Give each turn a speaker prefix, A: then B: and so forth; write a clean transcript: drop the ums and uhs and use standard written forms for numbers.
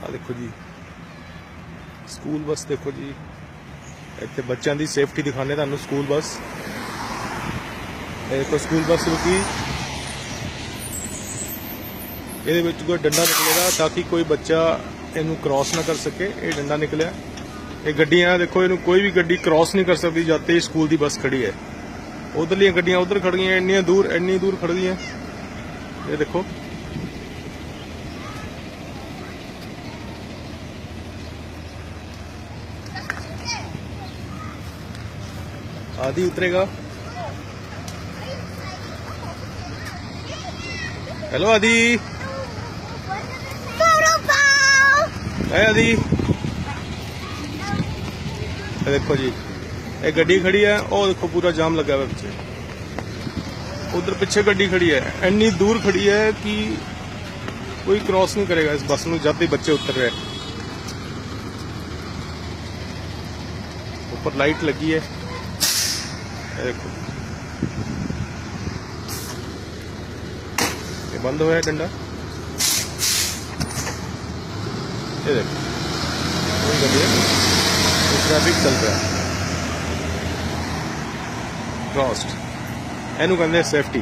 A: आ देखो जी school bus, देखो जी इतने बच्चों की सेफ्टी दिखाने तुहानू स्कूल बस। देखो स्कूल बस रुकी, ये कोई डंडा निकलेगा ताकि कोई बच्चा इनू क्रॉस ना कर सके। ये डंडा निकलिया, ये गड्डियां देखो, इनू कोई भी गड्डी क्रॉस नहीं कर सकती जब तक स्कूल की बस खड़ी है। उधरलियां गड्डियां उधर खड़ गई, इन्नी दूर खड़ गई। ये देखो आदि उतरेगा। हेलो आदि, आदि देखो जी एक गड्डी खड़ी है, और देखो पूरा जाम लगा हुआ पीछे। उधर पीछे गड्डी खड़ी है, इतनी दूर खड़ी है कि कोई क्रॉस नहीं करेगा इस बस में जब भी बच्चे उतर रहे। ऊपर लाइट लगी है, देखो ये बंद हुआ है डंडा। ये देखो ट्रैफिक चल रहा है क्रॉस्ड, एनू कहते हैं सेफ्टी।